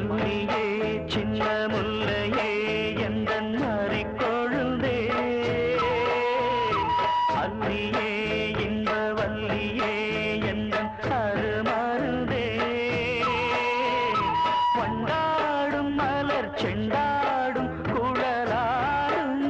மல்லியே சின்ன முல்லையே எந்தன் மாறிக்கொழுந்தே அல்லியே இன்ப வல்லியே எந்தன் அருமருதே வண்டாடும் மலர் செண்டாடும் குழலாடும்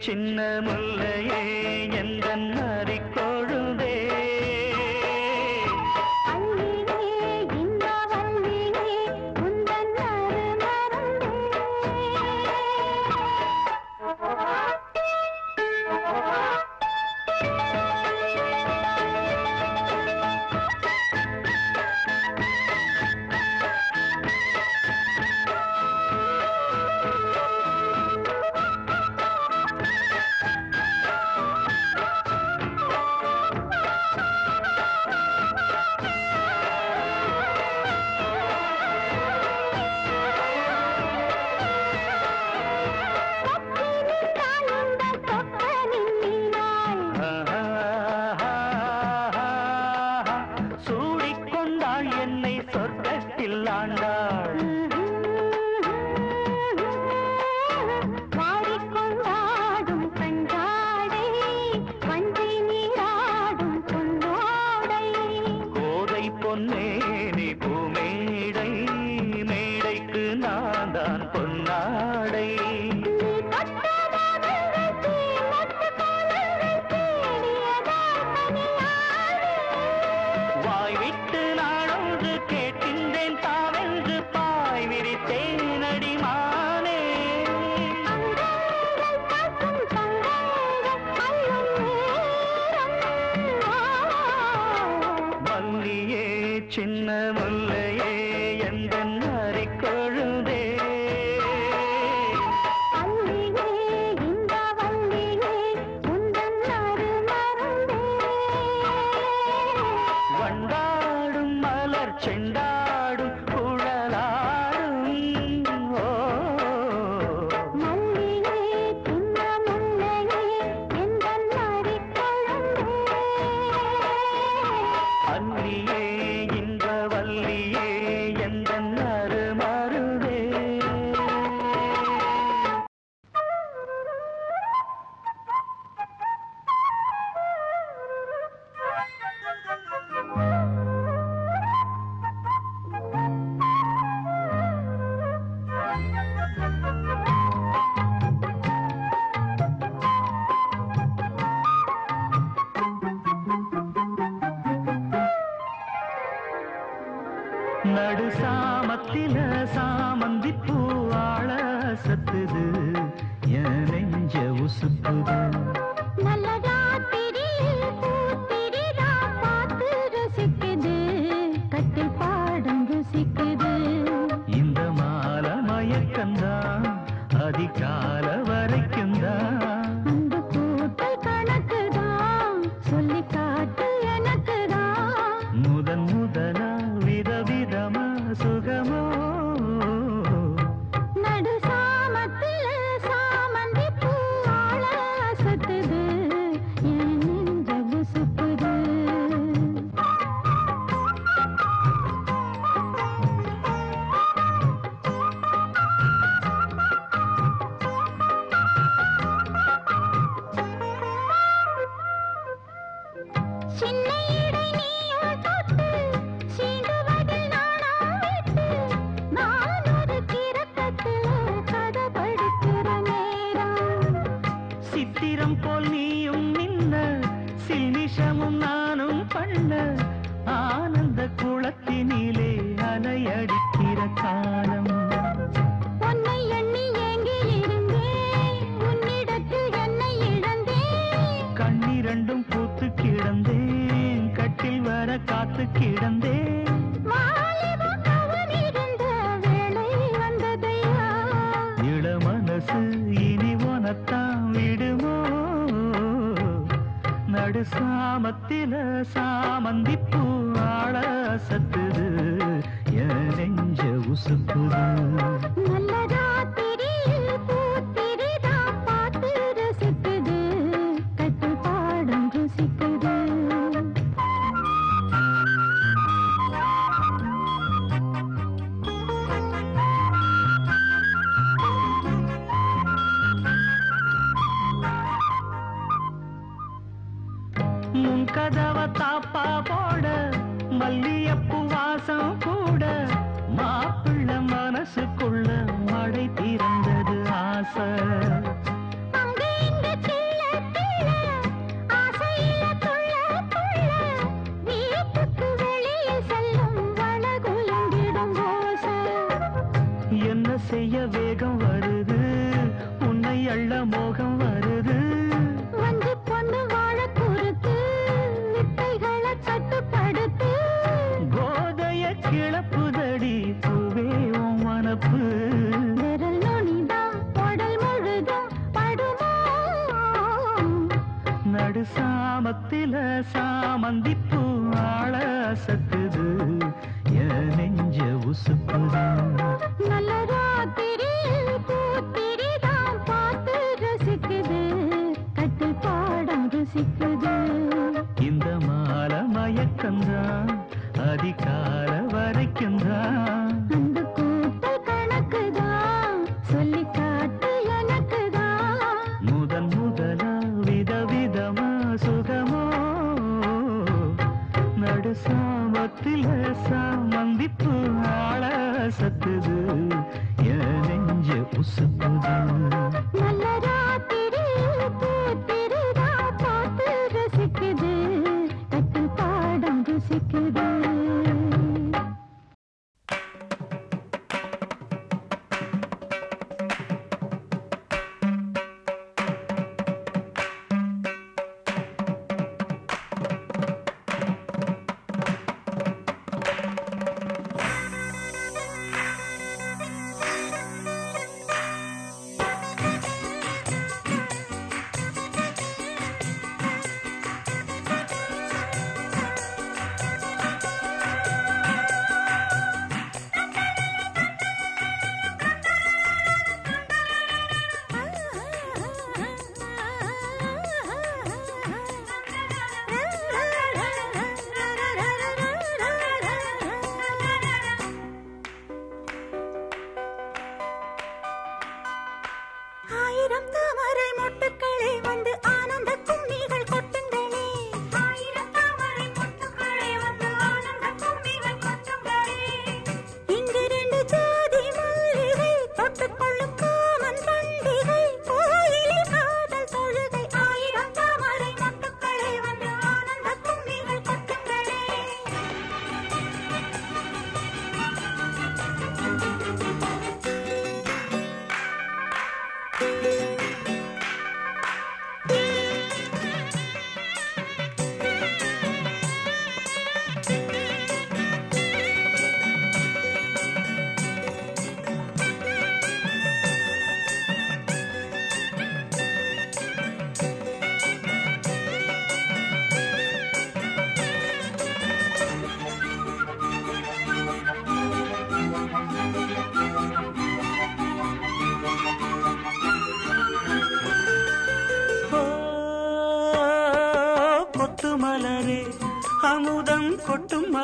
சின்ன முல்லையே எந்தன் மாறிக்கொழுந்தே சின்ன முல்லையே எந்தன் மாறிக்கொழுந்தே வண்டாடும் மலர் செண்டாடும் குழலாடும் அல்லியே இன்ப வல்லியே எந்தன் அருமருதே நடு சாமத்தில சாமந்தி பூவாழ சத்துது என் நெஞ்ச உசுப்புது நல்லதா திரியில் பூத்திரிரா பார்த்து ரசிக்குது கட்டில் பாடம் ருசிக்குது இந்த மால மயக்கந்தான் அதிகால வரைக்கும் தான் சுகமோ நடு சாமத்தில சாமந்தி பூ ஆள அசத்துது என் நெஞ்ச உசுப்புது சின்ன இடை நீயும் தொட்டு சீண்டுவதில் நாணம் விட்டு நான் ஒரு கிறக்கத்தில் கதை படிக்கிற நேரம் சித்திரம் போல் நீயும் நின்ன சில்மிஷமும் நானும் பண்ண ஆனந்த குளத்தினிலே அலையடிக்கிற காலம் உன்னை எண்ணி ஏங்கி இருந்தேன் உன்னிடத்தில் என்னை இழந்தேன் கண்ணிரண்டும் பூத்து கிடந்தேன் கட்டில் வர காத்து கிடந்தேன் வாலிபம் அவன் இருந்த வேளை வந்ததையா இள மனசு இனி உனத்தான் விடுமோ நடு சாமத்தில சாமந்தி பூ ஆள சத்துது என் நெஞ்ச உசுப்புது நல்ல ராத்திரியில் பூத்திரிதா பார்த்து ரசிக்குது கட்டு பாடம் ருசிக்குது முன் கதவ தாப்பா போட மல்லியப்பூ வாசம் கூட மாப்பிள்ள மனசுக்குள்ள மழை திறந்தது ஆசை அங்க இங்க கிள்ள கிள்ள ஆசையில துள்ள துள்ள வீட்டுக்கு வெளியே செல்லும் வளகுலங்கிடும் ஓசை என்ன செய்ய வேகம் வருது உன்னை அள்ள மோகம் வருது வந்து பொண்ணு வாழ குறுத்து வித்தைகளை கட்டுப்படுத்து கோதைய கிளப்புதடி பூவே உன் மனப்பு விரல் நுனிதான் உடல் முழுதும் படுமோ நடு சாமத்தில சாமந்தி பூ ஆள சத்துது என் நெஞ்ச உசுப்புது நல்ல ராத்திரியில் பூத்திரிதான் பார்த்து ரசிக்குது கட்டு பாடம் ருசிக்குது இந்த மாலை மயக்கந்தான் அதிகால வரைக்கும்தான் அந்த கூட்டல் கணக்குதான் சொல்லி காட்டு எனக்குதான் முதன் முதலா விதவிதமா சுகமோ நடு சாமத்தில சாமந்தி பூ ஆள சத்துது என் நெஞ்ச உசுப்புது நல்ல ராத்திரியில் பூத்திரிதான் பார்த்து ரசிக்குது கட்டு பாடம் ருசிக்குது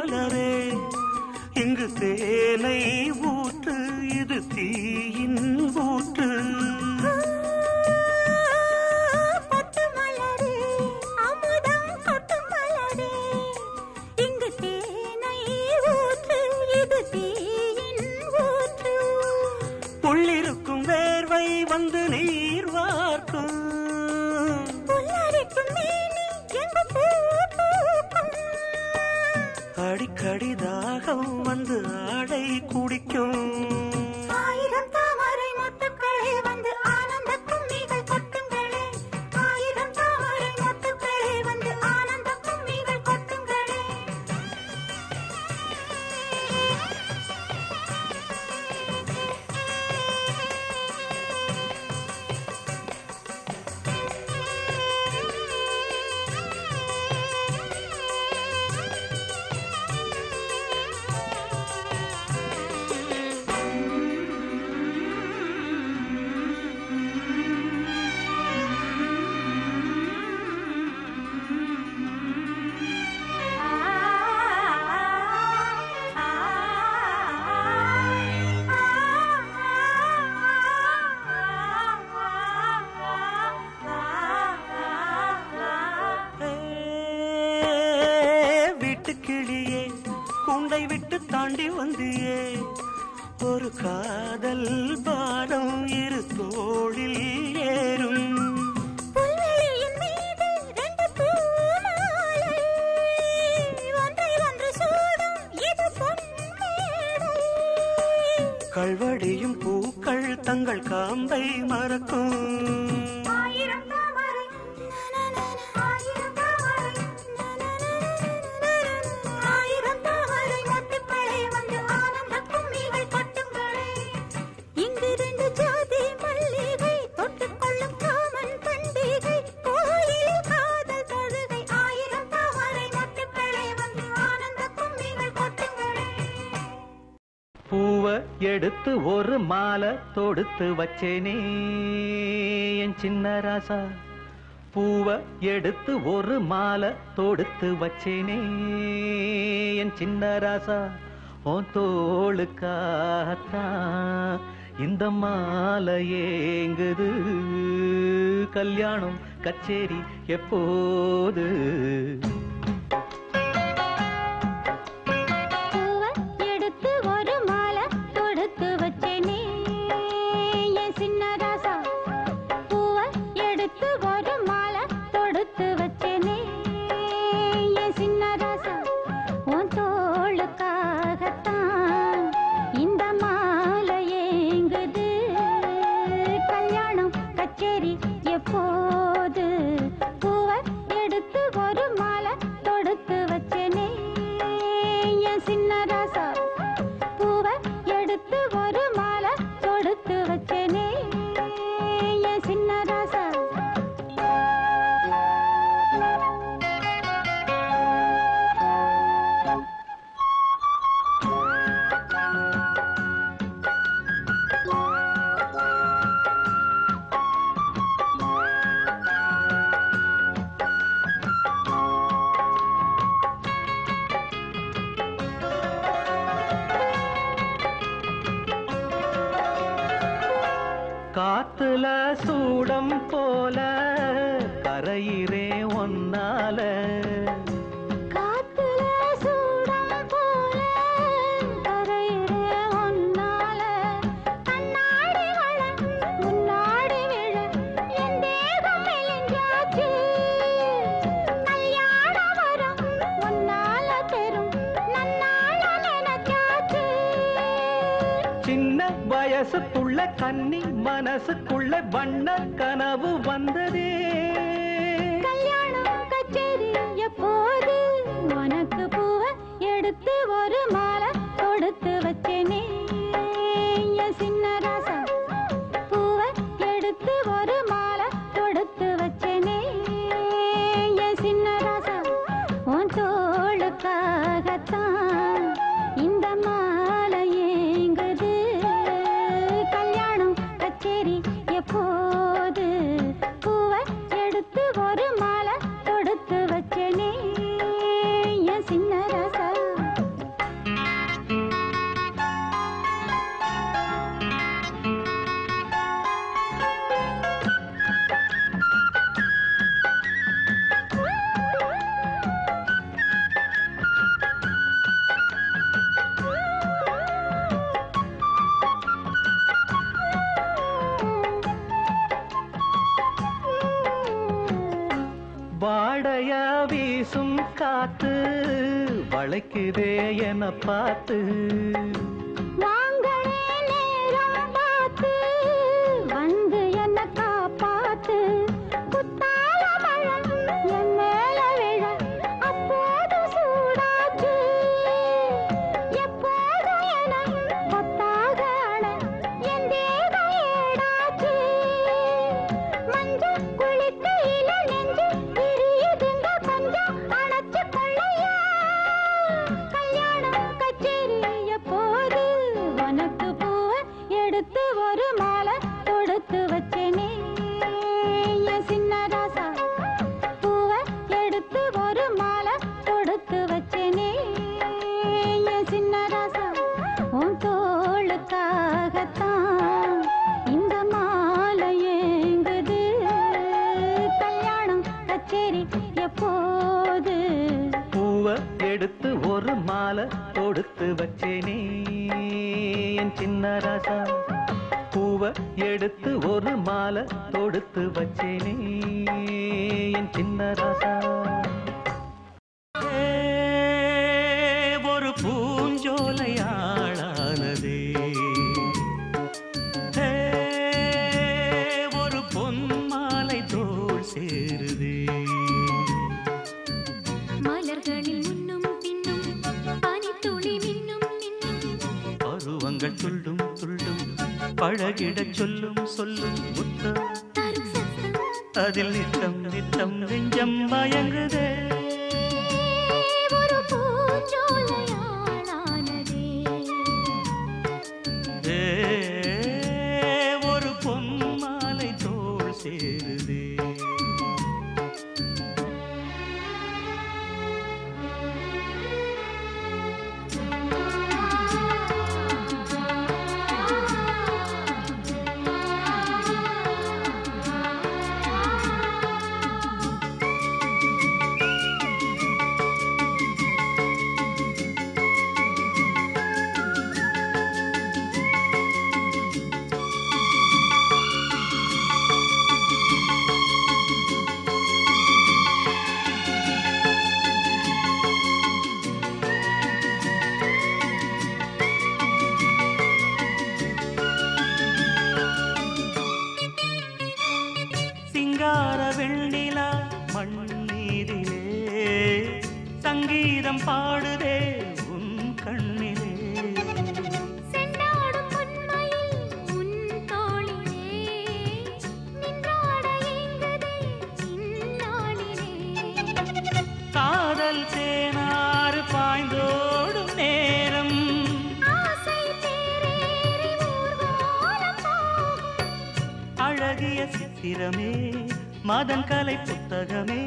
மலரே இங்கு தேனை ஊற்று இது தீயின் ஊற்று பட்டு மலரே அமுதம் கொட்டு மலரே இங்கு தேனை ஊற்று இது தீயின் ஊற்று உள்ளிருக்கும் வேர்வை வந்து நீர் வார்க்கும் புல்லரிக்கும் மேனி எங்கு பூ பூக்கும் அடிக்கடி தாகம் வந்து ஆடை குடிக்கும் ஆயிரம் தாமரை மொட்டுக்களே வந்து ஆனந்த கும்மிகள் கொட்டுங்களே ஆயிரம் தாமரை மொட்டுக்களே வந்து ஆனந்த கும்மிகள் கொட்டுங்களே வீட்டுக்கிளியே கூண்டை விட்டு தாண்டி வந்தியே ஒரு காதல் பாரம் இரு தோளில் ஏறும் புல்வெளியின் மீது ரெண்டு பூமாலை ஒன்றை ஒன்று சூடும் இது பொன்மேடை கல்வடியும் பூக்கள் தங்கள் காம்பை மறக்கும் ஆயிரம் தாமரை ஆயிரம் தாமரை ஆயிரம் தாமரை மொட்டுக்களே வந்து ஆனந்த கும்மிகள் கொட்டுங்களே இங்கு ரெண்டு ஜாதி மல்லிகை தொட்டுக்கொள்ளும் காமன் பண்டிகை கோயிலில் காதல் தொழுகை ஆயிரம் தாமரை மொட்டுக்களே வந்து ஆனந்த கும்மிகள் கொட்டுங்களே பூவை எடுத்து ஒரு மாலை தொடுத்து வச்சேனே என் சின்ன ராசா பூவை எடுத்து ஒரு மாலை தொடுத்து வச்சேனே என் சின்ன ராசா உன் தோளுக்காகத்தான் இந்த மாலை ஏங்குது கல்யாணம் கச்சேரி எப்போது பூவை எடுத்து ஒரு மாலை தொடுத்து வச்சேனே என் சின்ன ராசா பூவை எடுத்து ஒரு மாலை தொடுத்து வச்சேனே என் சின்ன ராசா உன் தோளுக்காகத்தான் இந்த மாலை ஏங்குது கல்யாணம் கச்சேரி எப்போது பூவை எடுத்து ஒரு மாலை தொடுத்து வச்சேனே என் சின்ன ராசா பூவை எடுத்து ஒரு மாலை தொடுத்து வச்சேனே என் சின்ன ராசா காத்துல சூடம் போல கரையிறே ஒன்னால காத்துல சூடம் போல கரையிற ஒன்னால கண்ணாடி வள முன்னாடி விழ என் தேகம் மெலிஞ்சாச்சு கல்யாண வரம் ஒன்னால பெரும் நன்னால நினைச்சாச்சு சின்ன வயசுக்குள்ள கன்னி மனசுக்குள்ள வண்ண கனவு வந்ததே கல்யாணம் கச்சேரி எப்போது உனக்கு பூவை எடுத்து ஒரு மாலை தொடுத்து வச்சேனே என் சின்ன ராசா பூவை எடுத்து ஒரு மாலை தொடுத்து வச்சேனே என் சின்ன ராசா உன் தோளுக்காகத்தான் இந்த மாலை ஏங்குது கல்யாணம் கச்சேரி எப்போது பூவை காத்து வளைக்குதே என பார்த்து வாங்களே நேரம் பார்த்து வந்து என்ன காப்பாத்து குத்தால மழை என் மேல விழ அப்போது சூடாச்சு எப்போதும் என கொத்தாக அழ என் தேகம் ஏடாச்சு மஞ்சள் குளிக்கையில நெஞ்சு விரியுதுங்க கொஞ்சம் அணைச்சு கொள்ளையா கல்யாணம் கச்சேரி எப்போது உனக்கு பூவை எடுத்து ஒரு மாலை தொடுத்து வச்சேனே என் சின்ன ராசா பூவை எடுத்து ஒரு மாலை தொடுத்து வச்சேனே என் சின்ன ராசா உன் தோளுக்காகத்தான் இந்த மாலை ஏங்குது கல்யாணம் கச்சேரி எப்போது பூவை எடுத்து ஒரு மாலை தொடுத்து வச்சேனே என் சின்ன ராசா பூவை எடுத்து ஒரு மாலை தொடுத்து வச்சேனே என் சின்ன ராசா ஒரு பூஞ்சோலையாளானதே ஒரு பொன் மாலை தோள் சேருதே மலர்களில் முன்னும் பின்னும் பனித்துளி மின்னும் மின்னும் பருவங்கள் துள்ளும் துள்ளும் பழகிடச் சொல்லும் சொல்லும் முத்தம் தரும் சத்தம் அதில் நித்தம் நித்தம் நெஞ்சம் மயங்குதே ஒரு பூஞ்சோலையாளானதே ஒரு பொன் மாலை தோள் சேருதே சிங்கார வெண்ணிலா மண்ணீரிலே சங்கீதம் பாடுதே உன் கண்ணிலே செண்டாடும் பொன்மயில் உன் தோளிலே நின்றாட ஏங்குதே இந்நாளிலே காதல் தேனாறு பாய்ந்தோடும் நேரம் ஆசை தேரேறி ஊர்வலம் போகும் அழகிய சித்திரமே மதன் கலை புத்தகமே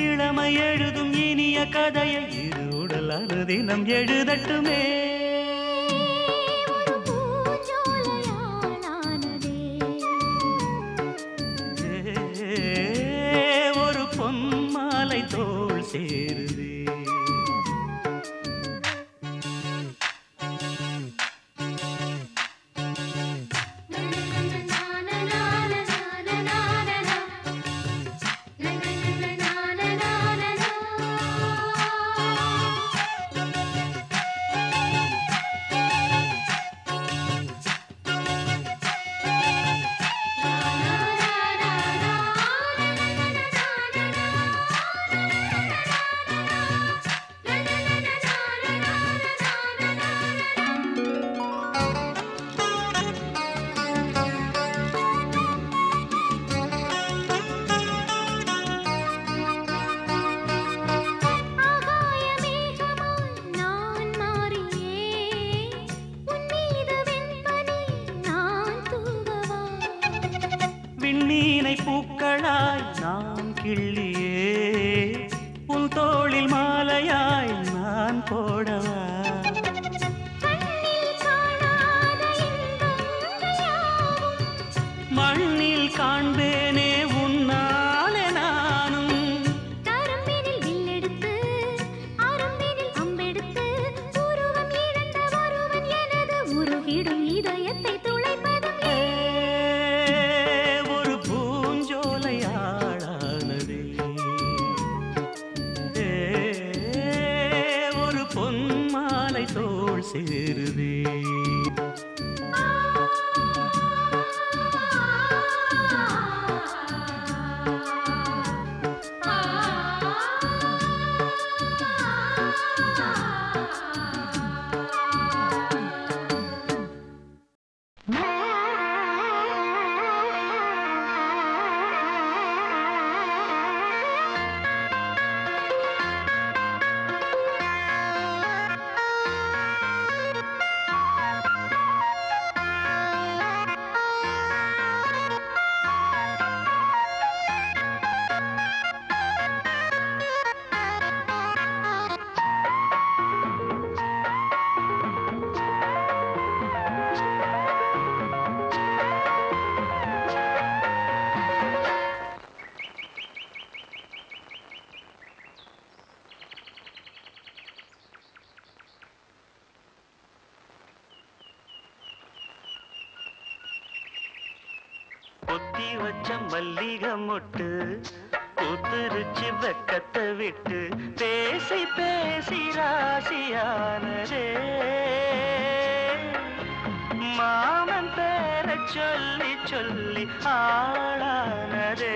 இளமை எழுதும் இனிய கதையை இரு உடல் அனுதினம் எழுதட்டுமே ஒரு பூஞ்சோலையாளானதே ஒரு பொன் மாலை தோள் சேருதே விண்ணீனை பூக்களாய் நான் கிள்ளியே உன் தோளில் மாலையாய் நான் போடவா மண்ணில் காண்பேனே உன்னாலே நானும் கரம்பினில் வில்லெடுத்து அரம்பினில் அம்பெடுத்து உருவம் இழந்த ஒருவன் எனது உருகிடும் இதயத்தை துளைப்பதும் ஒரு பூஞ்சோலையாளானதே தேடுதே. பொத்தி வச்ச மல்லிகை மொட்டு பூத்துருச்சு வெக்கத்தை விட்டு பேசி பேசி ராசியானதே. மாமன் பேர சொல்லி சொல்லி ஆளானதே,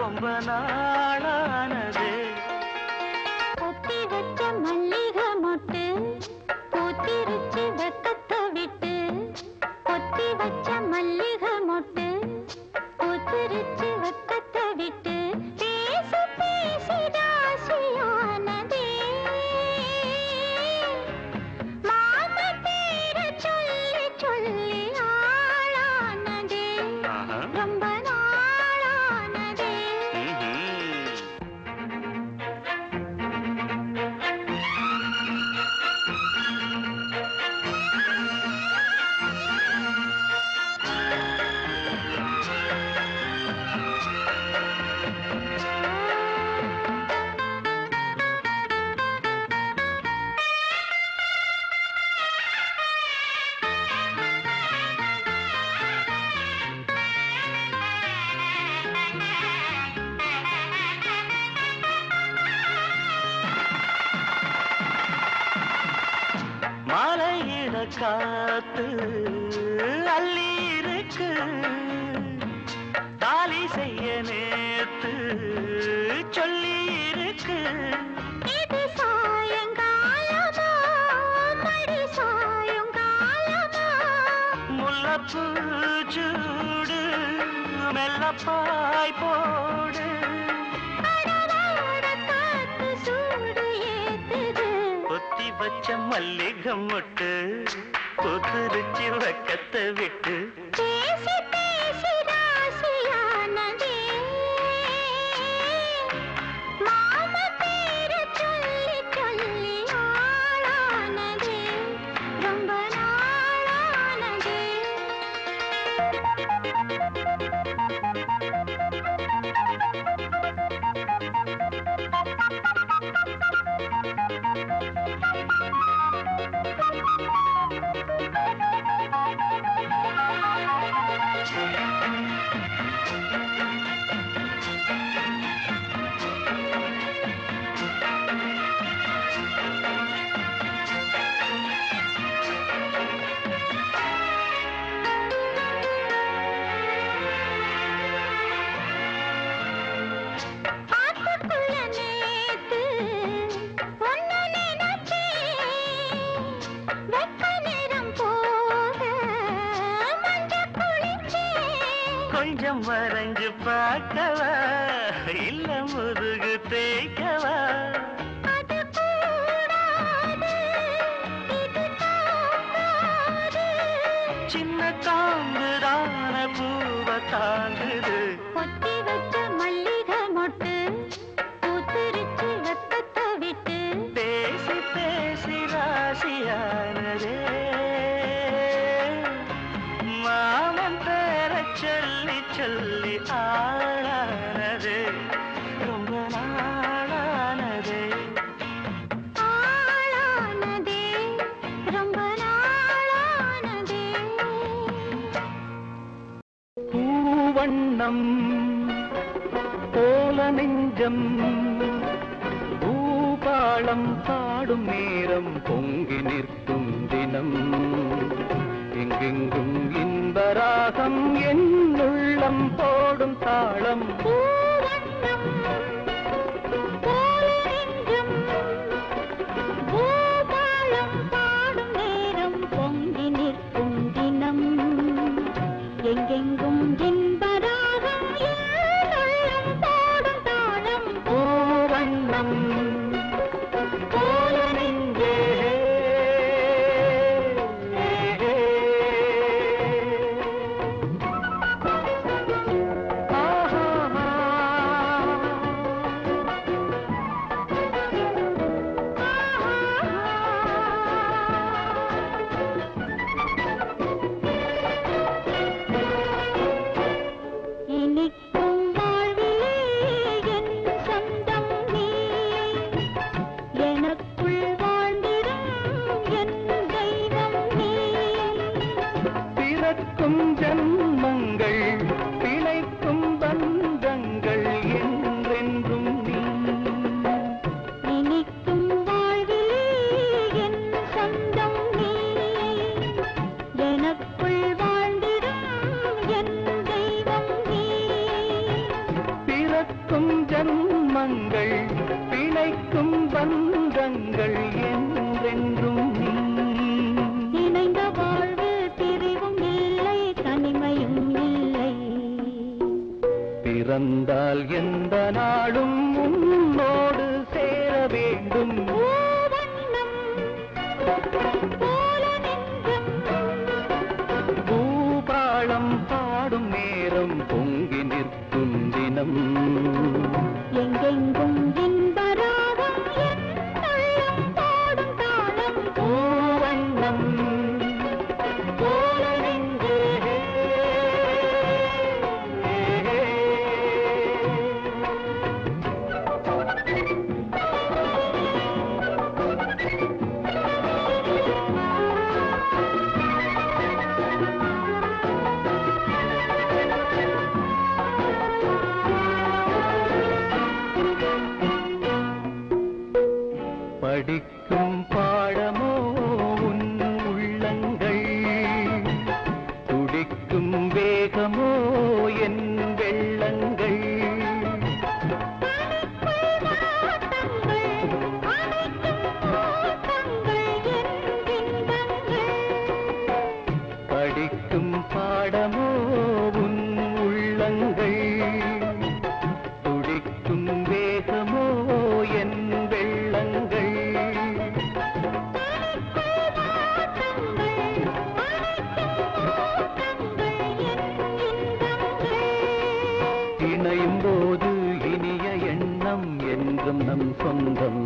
ரொம்ப நாளானதே. பொத்தி வச்ச மல்லிகை மொட்டு பூத்திருச்சு வெக்கத்தை விட்டு, பொத்தி வச்ச மல்லிகை மொட்டு பூத்திருச்சு வெக்கத்தை விட்டு பேசி பேசி ராசியானதே. மாமா பேர சொல்லி சொல்லி ஆளானதே, ரொம்ப நாளானதே. மாலையிட காத்து அள்ளி இருக்கு, தாலி செய்ய நேத்து சொல்லி இருக்கு. இது சாயங்காலமா மடி சாயங்காலமா, முல்லப்பூ சூடு மெல்லப்பாய் போடு, அடராட காத்து சூடு ஏத்துது. பொத்தி வச்ச மல்லிகை மொட்டு பூத்துருச்சு வெக்கத்தை விட்டு பேசி பேசி ராசியானதே. மாமா பேர சொல்லி சொல்லி ஆளானதே, ரொம்ப நாளானதே. ஆத்துக்குள்ள நேத்து ஒன்னு நினைச்சேன், வெக்க நேரம் போக மஞ்சள் குளிச்சேன். கொஞ்சம் வரைஞ்சு பார்க்கவா இல்ல முதுகு தேய்க்கவா? அது கூடாது, இது தாங்காது. சின்ன காம்புதான பூவ தாங்குது, பொத்தி வச்ச மல்லிகை மொட்டு பூத்திருச்சு வெக்கத்தை விட்டு பேசி பேசி ராசியானதே. மாமன் பேர சொல்லி சொல்லி ஆளானதே, ரொம்ப நாளானதே. ஆளானதே, ரொம்ப நாளானதே. பூவண்ணம் போல நெஞ்சம் பூபாளம் பாடும் நேரம் பொங்கி நிற்கும் தினம் தினம் எங்கெங்கும் இன்பராகம் என் உள்ளம் போடும் தாளம் பூவண்ணம் போல நெஞ்சம் பூபாலம் பாடும் நேரம் பொங்கி நிற்கும் தினம் எங்கெங்கும் இன்பராகம் என் உள்ளம் போடும் தாளம் பூவண்ணம் போல நெஞ்சே இனிக்கும் வாழ்விலே என் சொந்தம் நீ எனக்குள் வாழ்ந்திடும் என் தெய்வம் நீ பிறக்கும் ஜன்மங்கள் பிழைக்கும் பந்தங்கள் என்றென்றும் நீ இனிக்கும் வாழ்விலே என் சொந்தம் நீ எனக்குள் வாழ்ந்திடும் என் தெய்வம் நீ பிறக்கும் ஜன்மங்கள் பிழைக்கும் பந்தங்கள் என்றென்றும் நீ இணைந்த வாழ்வு பிரிவும் இல்லை தனிமையும் இல்லை பிறந்தால் எந்த நாளும் உன்னோடு சேர வேண்டும் பூவண்ணம் போல நெஞ்சம் பூபாளம் பாடும் நேரம் பொங்கி நிற்கும் தினம் எங்கெங்கும் இன்பராகம் என் உள்ளம் பாடும் தாளம் பூவண்ணம் போல நெஞ்சே படிக்கும் பாடமோ உன் உள்ளங்கள் துடிக்கும் வேகமோ என் வெள்ளங்கள் படிக்கும் பாடமோ உன் உள்ளங்கள் துடிக்கும் வேகமோ என் வெள்ளங்கள் இணையும் போது இனிய எண்ணம் என்றும் நம் சொந்தம்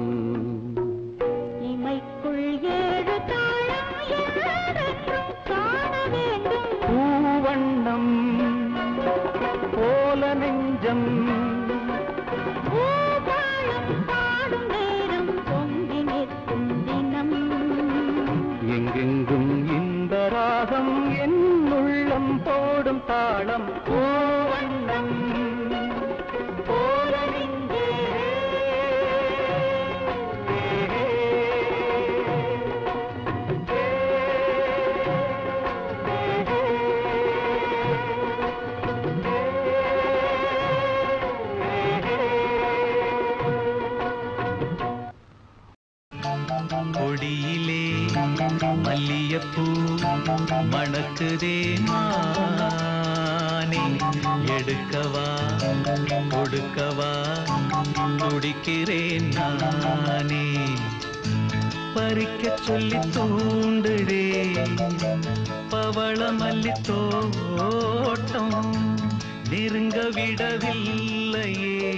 இமைக்குள் ஏழு தாளம் என்றென்றும் காண வேண்டும் பூவண்ணம் போல நெஞ்சம் பூபாலம் பாடும் நேரம் பொங்கி நிற்கும் தினம் எங்கெங்கும் இன்பராகம் என் உள்ளம் போடும் தாளம் பூவண்ணம் போல நெஞ்சே கொடியிலே மல்லியப்பூ மணக்குதே மானே எடுக்கவா கொடுக்கவா துடிக்கிறேன் நானே பறிக்க சொல்லி தூண்டுடே பவள மல்லி தோட்டம் நெருங்க விடவில்லையே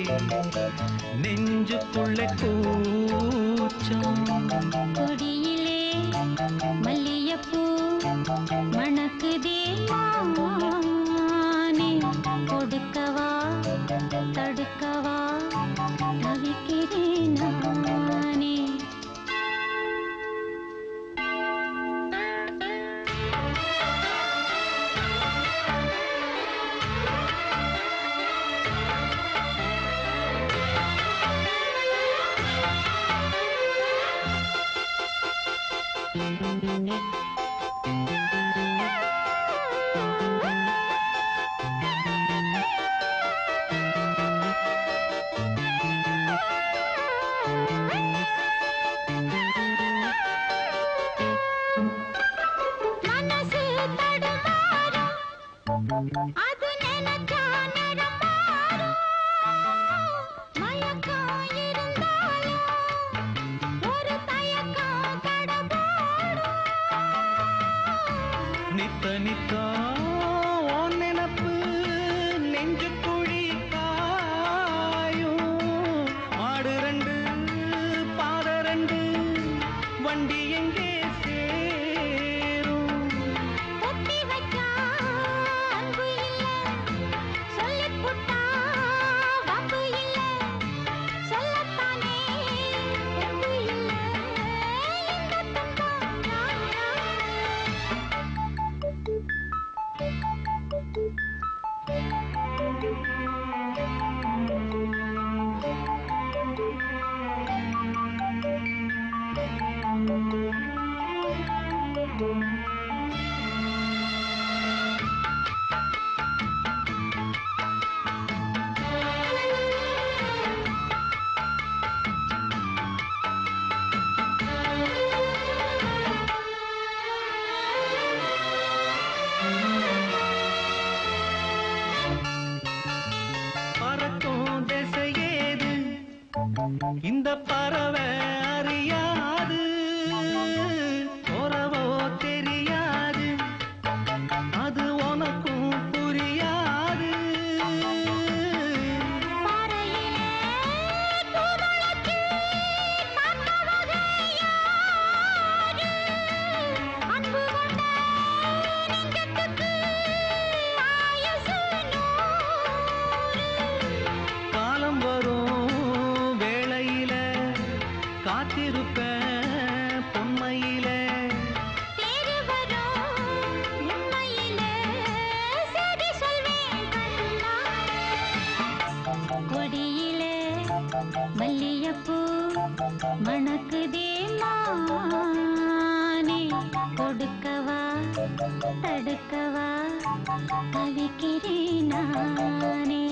நெஞ்சுக்குள்ளே கூச்சம் கொடியிலே மல்லியப்பூ மணக்குதே மானே கொடுக்கவா தடுக்கவா தவிக்கிறேன் நானே நித்தா நினப்பு நெஞ்சு குழி காயும் மாடு ரெண்டு பாத ரெண்டு வண்டி எங்கே சேரும் ஒத்தி வச்சா அன்பு இல்ல சொல்லிப் புட்டா வம்பு இல்ல சொல்லத்தானே தெம்பு இல்ல இந்த துன்பம் பறக்கும் திசையேது இந்த பறவை அறியாது உறவோ தெரியாது அது உனக்கும் புரியாது பாறையிலே பூமுளைச்சு பார்த்தவகை யாரு? அன்பு கொண்ட நெஞ்சத்துக்கு ஆயுசு 100. காலம் வரும் வேளையில காத்திருப்பேன் பொன்மையில தேடி வரும் உண்மையிலே செய்தி சொல்வேன் கண்ணா. கொடியிலே மல்லிகைப்பூ மணக்குதே மானே கொடுக்கவா தடுக்கவா தவிக்கிறேன் நானே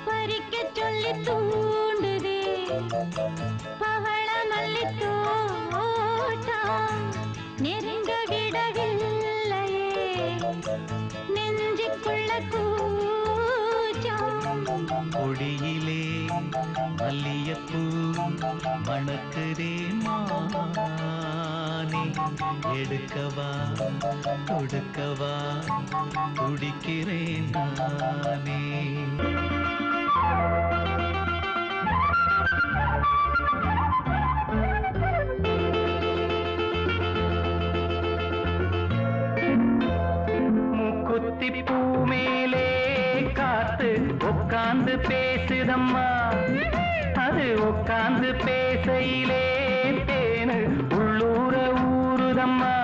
பறிக்க சொல்லி தூண்டுதே பவள மல்லித்தோட்டம் நெருங்க விடவில்லையே நெஞ்சுக்குள்ள கூச்சம் கொடியிலே மல்லியப்பூ மணக்குதே மானே எடுக்கவா கொடுக்கவா துடிக்கிறேன் நானே மூக்குத்தி பூ மேலே காத்து உட்கார்ந்து பேசுதம்மா அது உட்கார்ந்து பேசையிலே தேனு உள்ளூர ஊறுதம்மா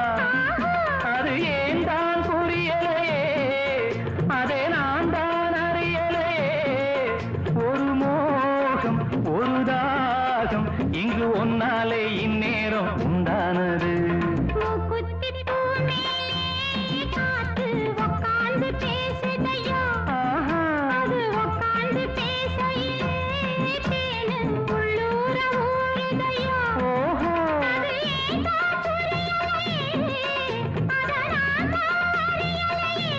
அது ஏன் தான் புரியலையே அதை நான் தான் அறியலையே ஒரு மோகம் ஒரு தாகம் இங்கு ஒன்னாலே இந்நேரம் உண்டானது மூக்குத்தி பூ மேலே காத்து உட்கார்ந்து பேசுதையோ அது உட்கார்ந்து பேசையிலே தேனு உள்ளூர ஊறுதையோ அது ஏன் தான் புரியலையே அதை நான் தான் அறியலையே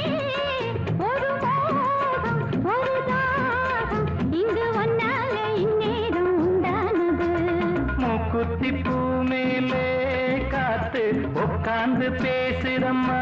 ஒரு மோகம் ஒரு தாகம் இங்கு ஒன்னாலே இந்நேரம் உண்டானது மூக்குத்தி பூ மேலே காத்து உட்கார்ந்து பேசுதம்மா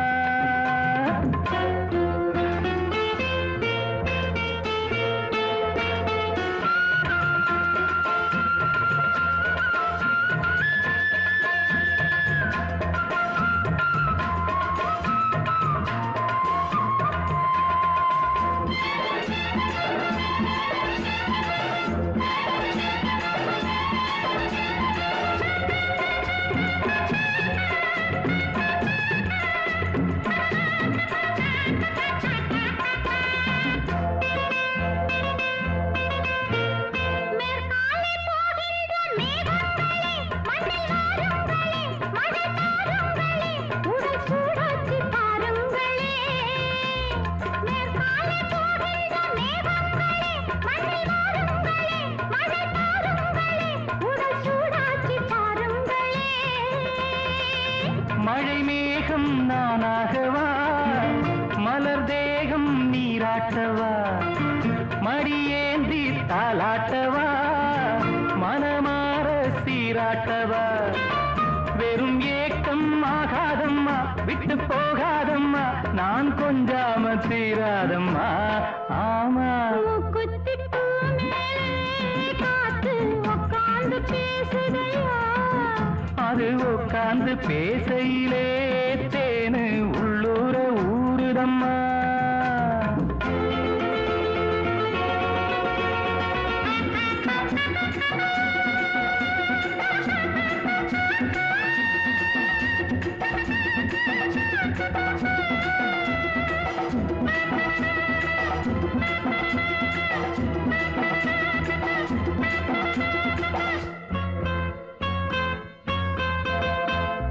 மேற்காலே போகின்ற மேகங்களே மண்ணில் வாருங்களே மழை தாருங்களே உடல் சூடாக்கி பாருங்களே மேற்காலே போகின்ற மேகங்களே மண்ணில் வாருங்களே மழை தாருங்களே உடல் சூடாக்கி பாருங்களே மழை மேகம் நானாகவா மலர் தேகம் நீராட்டவா மடியேந்தி தாலாட்டவா மனமார சீராட்டவா வெறும் ஏக்கம் ஆகாதம்மா விட்டு போகாதம்மா நான் கொஞ்சாம தீராதம்மா ஆமா மூக்குத்தி பூ மேலே காத்து உட்கார்ந்து பேசுதையா அது உட்கார்ந்து பேசையிலே தேனு உள்ளூர ஊருதம்மா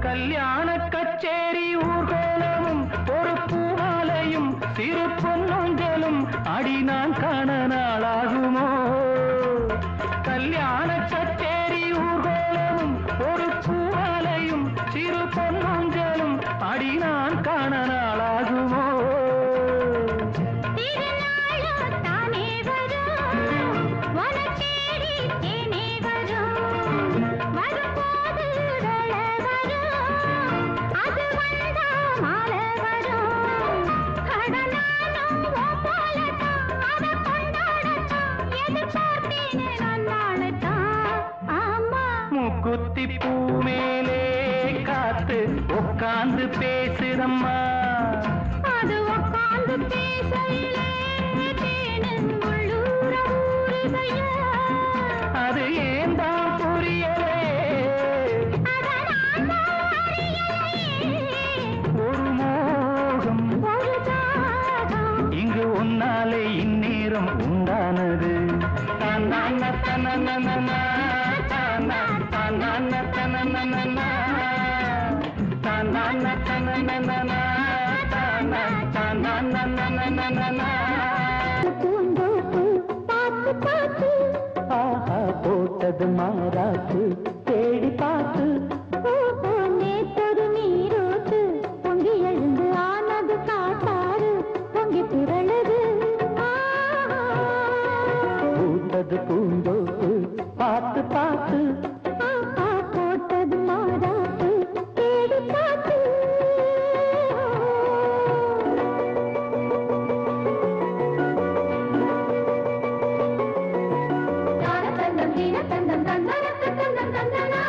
கல்யாண கச்சேரி ஊர்கோலமும் ஒரு பூமாலையும் சிறு பொன்னொஞ்சலும் அடி நான் காண நாளாகுமோ கல்யாண கச்சேரி ஊர்கோலமும் ஒரு பூமாலையும் சிறு பொன்னொஞ்சலும் அடி நான் காண நாளாகுமோ குத்தி பூ மேலே காத்து உட்கார்ந்து பேசுதம்மா அது உட்கார்ந்து பேசையிலே தேனும் உள்ளூர ஊருதையா அது ஏன் தான் புரியலே ஒரு மோகம் ஒரு தாகம் இங்கு உன்னாலே இந்நேரம் உண்டானது போட்டது மாறாத்து தேடி பார்த்து நேத்தொரு நீரோட்டு பொங்கி எழுந்து ஆனது காட்டாறு பொங்கி திரளுது பூத்தது பூந்தோப்பு பார்த்து பார்த்து போட்டது மாறாத்து தேடி பார்த்து தந்தம் தீன தந்தம் தந்தனத்து தந்தம் தந்தனா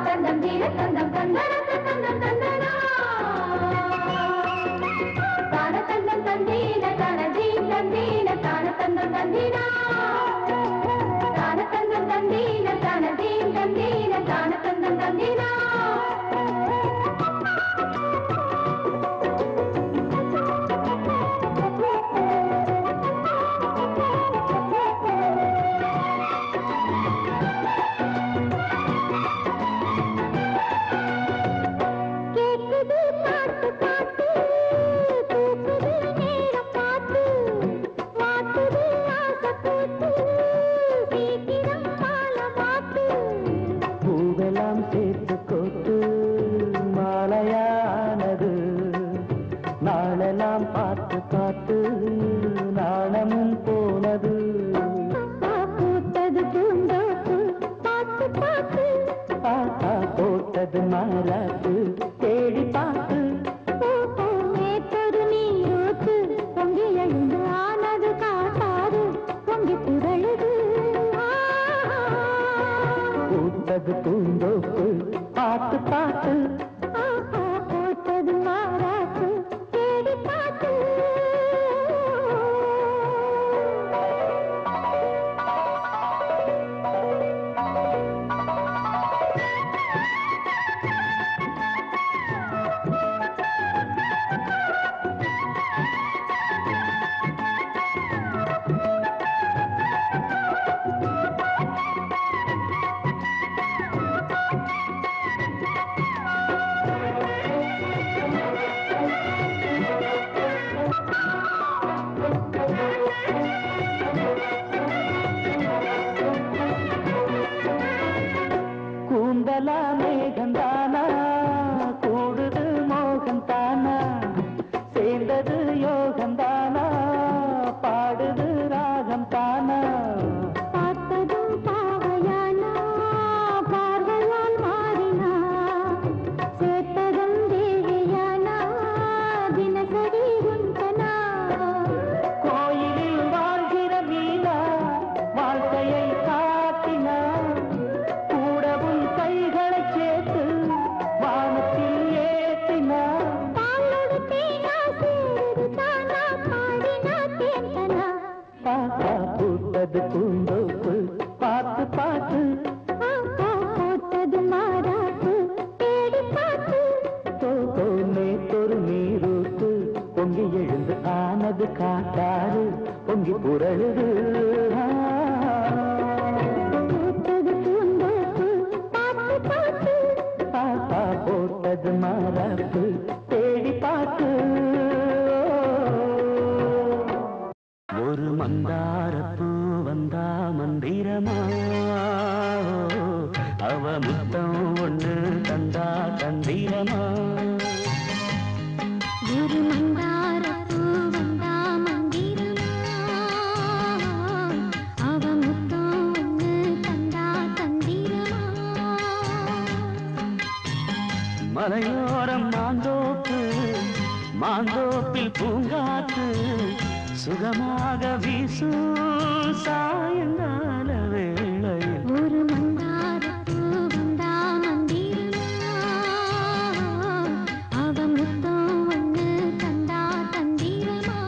தந்தம் தீன தந்தம் தந்தனத்து தந்தம் தந்தனா தந்தம் தந்தீன தனதீன தந்தீன தந்தம் தந்தீனா தந்தம் தந்தீன தனதீன தந்தீன தந்தம் தந்தீனா கேக்குது பாட்டு பாட்டு தூக்குது நேரம் பார்த்து மாத்துது ஆசை கூத்து சீக்கிரம் மாலை மாத்து பூவெல்லாம் சேர்த்து கோத்து மாலையானது நாளெல்லாம் பார்த்து பார்த்து நாணமும் போனது பூத்தது பூந்தோப்பு பார்த்து பார்த்து போட்டது மாறாத்து தேடி பார்த்து நேத்தொரு நீரோட்டு பொங்கி எழுந்து ஆனது காட்டாறு பொங்கி புரளுது பூத்தது பூந்தோப்பு பார்த்து பார்த்து போட்டது மாறாத்து தேடி பார்த்து கூந்தலா மேகந்தானா கூடுது மோகன் தானா சேர்ந்தது யோகந்தானா பாடுது ராகம் தானா பார்த்ததும் பாவையானா பார்வையால் மாறினா புரழுது பாப்பா போட்டது மரப்பு தேடி பார்த்து ஒரு மந்தாரப்பூ வந்தா மந்திரமா அவ முத்தம் ஒண்ணு தந்தா தந்திரமா ஒரு மந்தாரப்பூ வந்தா மந்திரமா அவ முத்தம் ஒண்ணு தந்தா தந்திரமா மலையோரம் மாந்தோப்பு மாந்தோப்பில் பூங்காத்து சுகமாக வீசும் சாயங்கால வேளையில் ஒரு மந்தாரப்பூ வந்தா மந்திரமா அவ முத்தம் ஒண்ணு தந்தா தந்திரமா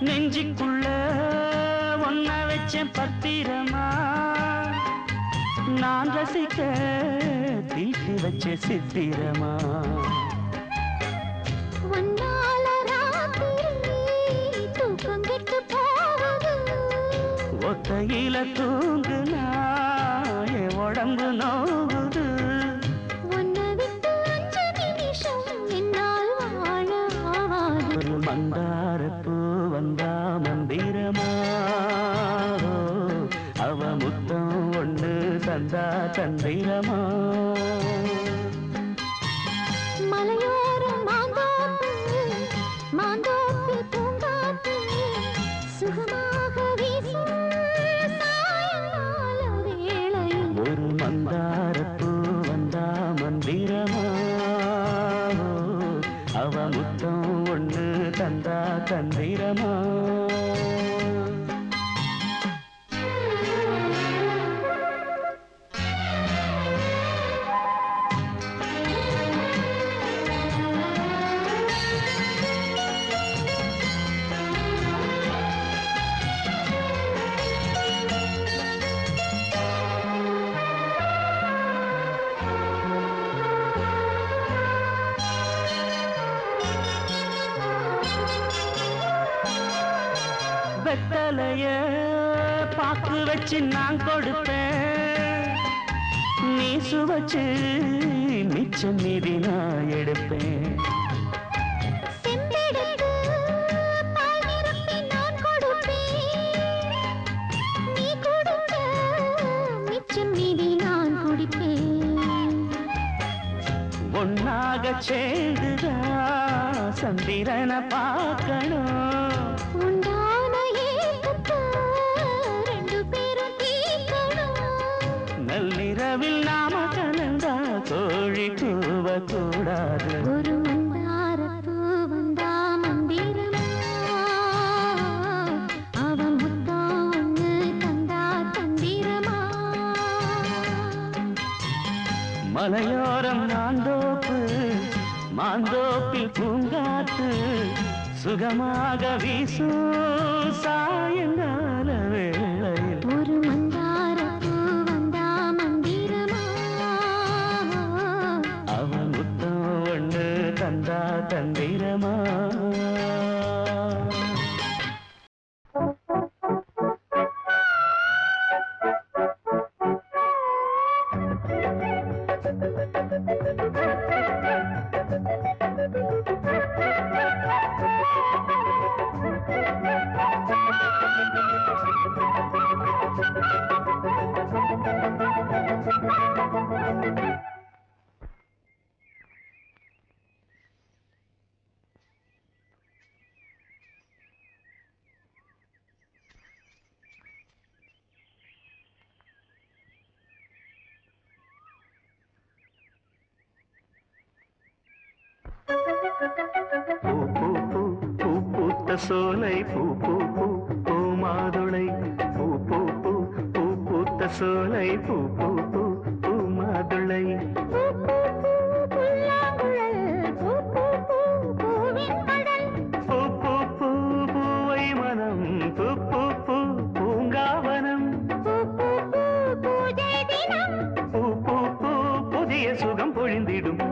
நெஞ்சுக்குள்ள ஒன்ன வச்சேன் பத்திரமா நான் ரசிக்க தீட்டி வச்ச சித்திரமா ஒத்தையில தூங்குனா என் உடம்பு நோகுது ஒரு மந்தாரப்பூ வந்தா மந்திரமா அவ முத்தம் ஒண்ணு தந்தா தந்திரமா மலையோரம் மாந்தோப்பு மாந்தோப்பு பூங்காத்து சுகமாக வீசும் சாயங்கால வேளையில் ஒரு மந்தாரப்பூ வந்தா மந்திரமா அவ முத்தம் ஒண்ணு தந்தா தந்திரமா வெத்தலைய பாக்கு வச்சு நான் கொடுப்பேன் நீ சுவச்சு மிச்சம் மீதி நான் எடுப்பேன் செம்பெடுத்து பால் நிரப்பி நான் கொடுப்பேன் நீ கொடுத்த மிச்சம் மீதி நான் குடிப்பேன் ஒன்னாக சேர்ந்துதா சந்திரனை பார்க்கணும் நள்ளிரவில் நாம கலந்தா கோழி கூவ கூடாது ஒரு மந்தாரப்பூ வந்தா மந்திரமா அவ முத்தம் ஒண்ணு தந்தா தந்திரமா மலையோரம் மாந்தோப்பு மாந்தோப்பில் பூங்காத்து சுகமாக வீசும் சாயங்கால வேளையில் ஒரு மந்தாரப்பூ வந்தா மந்திரமா அவ முத்தம் ஒண்ணு தந்தா தந்திரமா பூ பூ பூ பூ பூத்த சோலை பூ பூ பூ பூ மாதுளை பூ பூ பூ பூ பூத்த சோலை பூ பூ பூ பூ மாதுளை பூ பூ பூ பூவை மனம் பூ பூ பூ பூங்காவனம் பூ பூ பூ புதிய சுகம் பொழிந்திடும்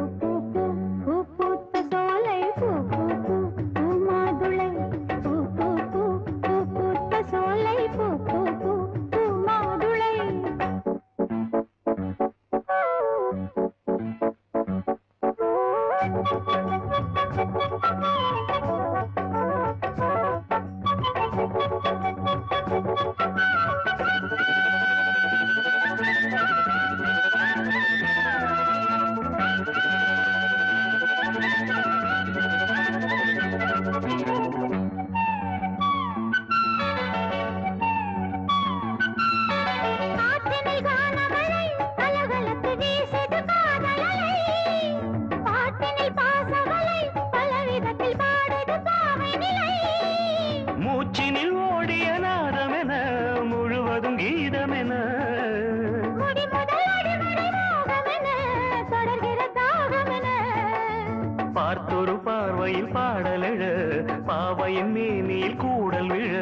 மூச்சினில் ஓடிய நாதமென முழுவதும் கீதமென பார்த்தொரு பார்வையில் பாடலெழ பாவையின் மேனியில் கூடல் விழ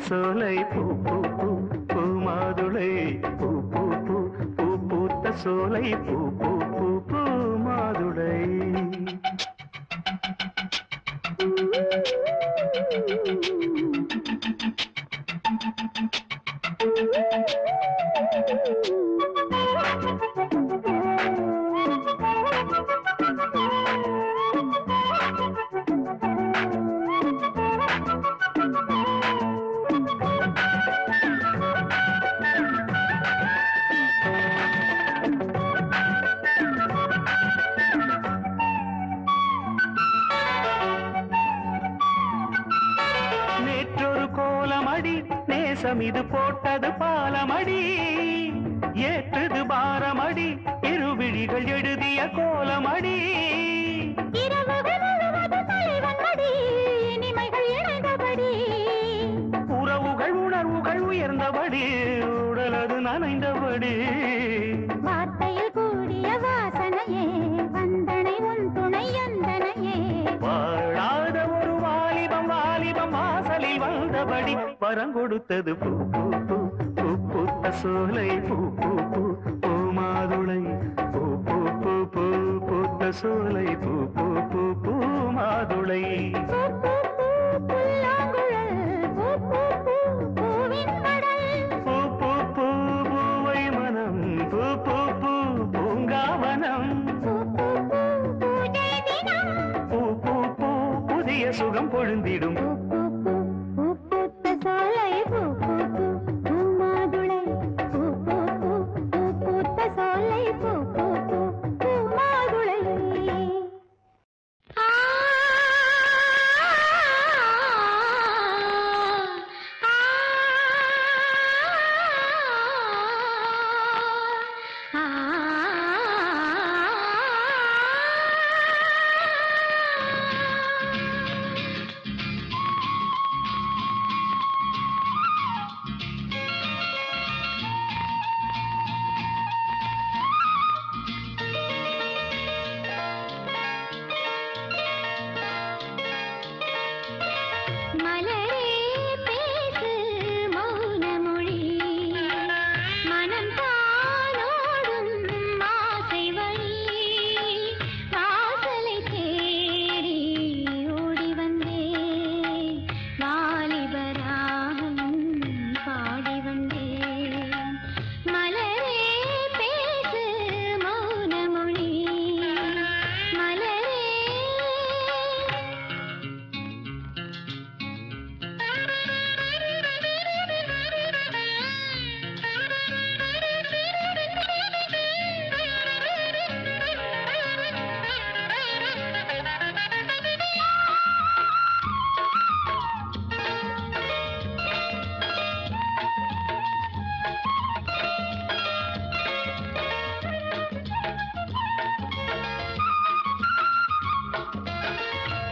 சோலை பூ பூ பூ பூ மாதுளை பூ பூ பூ பூ பூத்த சோலை பூ பூ பூ பூ மாதுளை நேற்றொரு கோலமடி நேசம் இது போட்டது பாலமடி ஏற்றது பாரமடி இருவிழிகள் எழுதிய கோலமடி உறவுகள் உணர்வுகள் உயர்ந்தபடி உடலது நனைந்தபடி வார்த்தையில் கூடிய வாசனையே வந்தனை உன் துணை அந்தனையே வாழாத ஒரு வாலிபம் வாலிபம் வாசலில் வந்தபடி வரம் கொடுத்தது பூ பூ பூ பூ பூத்த சோலை பூ பூ பூ பூ மாதுளை பூ பூ பூ பூ பூத்த சோலை பூ பூ பூ பூ மாதுளை பூ பூ பூ பூவை மனம் பூ பூ பூ பூங்காவனம் பூ பூ பூ புதிய சுகம் பொழுந்திடும்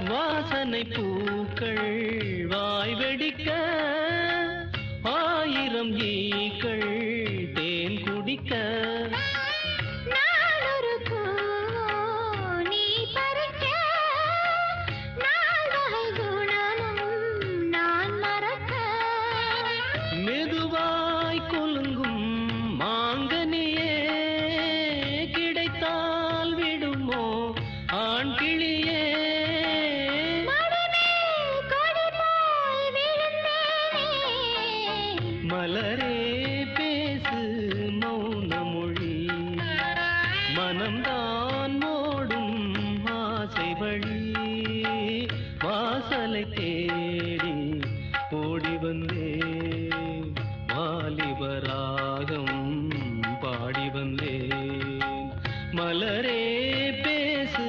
வாசனை பூக்கள் வாய் வெடிக்க ஆயிரம் ஈக்கள் தேன் குடிக்க நாளொரு பூவோ நீ பறிக்க நாள்வகை குணமும் நான் மறக்க மெதுவாய் கொலுங்கும் மாங்கனியே கிடைத்தால் விடுமோ ஆண் கிளியே மலரே பேசு மௌன மொழி மனம்தான் மோடும் ஆசை வழி வாசலை தேடி ஓடி வந்தேன் வாலிபராகம் பாடி வந்தேன் மலரே பேசு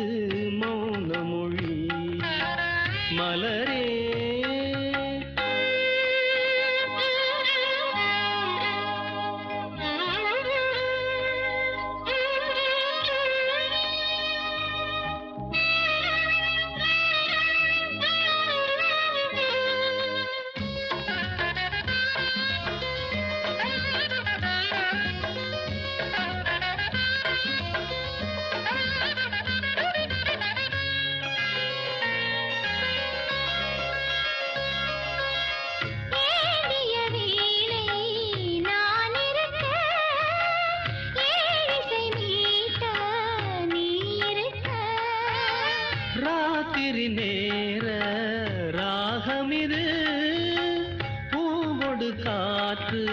மௌன மொழி மலரே ராத்திரி நேர ராகமிது பூவொடு காற்று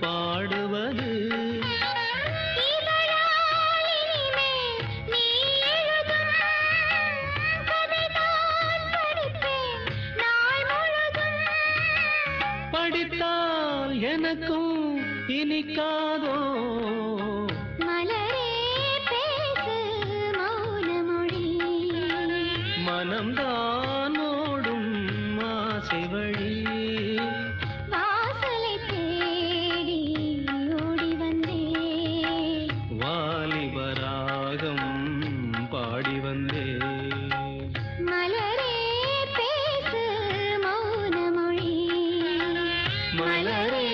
பாடுவது படித்தால் எனக்கும் இனிக்காதோ மனம்தான் ஓடும் ஆசை வழி வாசலை தேடி ஓடி வந்தேன் வாலிபராகம் பாடி வந்தேன் மலரே பேசு மௌன மொழி மலரே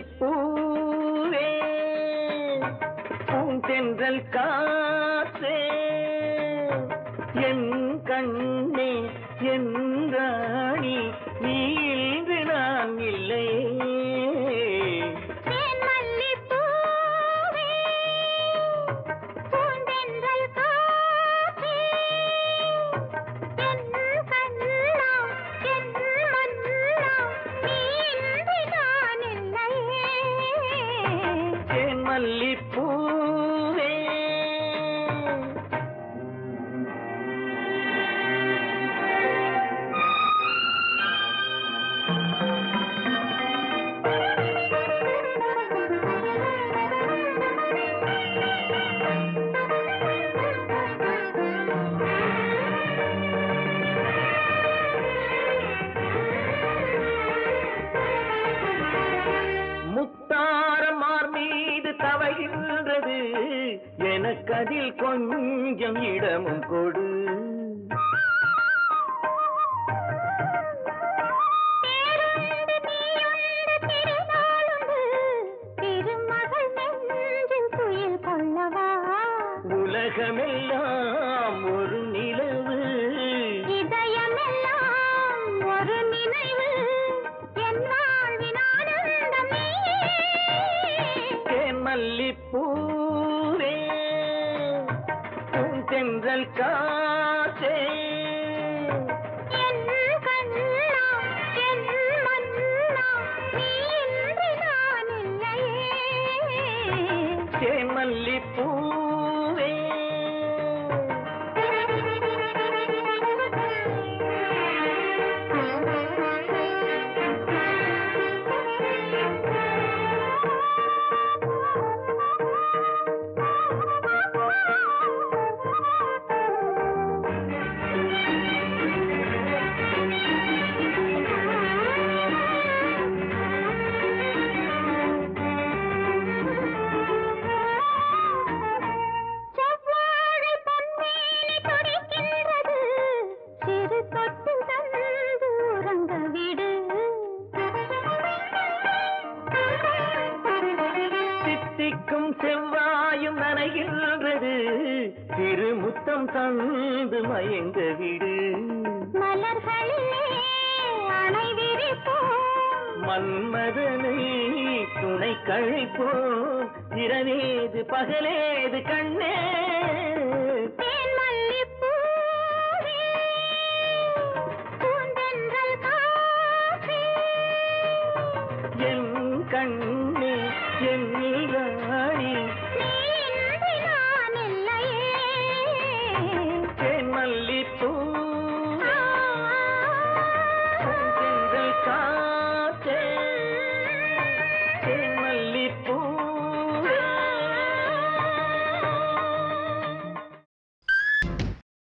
மல்லிப்பூவே பூந்தென்றல் காற்றே என் கண்ணே என் ராணி நீ இன்று நான் இல்லை மல்லிப்பூவே முத்தாரமார் மீது தவழ்கின்றது எனக்கதில் கொஞ்சம் இடமும் கொடு உலகமெல்லாம் ஒரு நிலவு இதயமெல்லாம் ஒரு நினைவு மல்லிப்பூவே பூந்தென்றல் காற்றே என் கண்ணா என் மன்னா நீ இன்று நான் இல்லையே மல்லிப்பூவே செவ்வாயும் நனைகின்றது திருமுத்தம் தந்து மயங்க விடு மலர்களிலே அணை விரிப்போம் மன்மதனை துணை கழிப்போம் இரவேது பகலேது கண்ணே என் கண்ணே என் ராணி தேன் மல்லிப்பூ செங்கல் காற்றே தேன் மல்லிப்பூ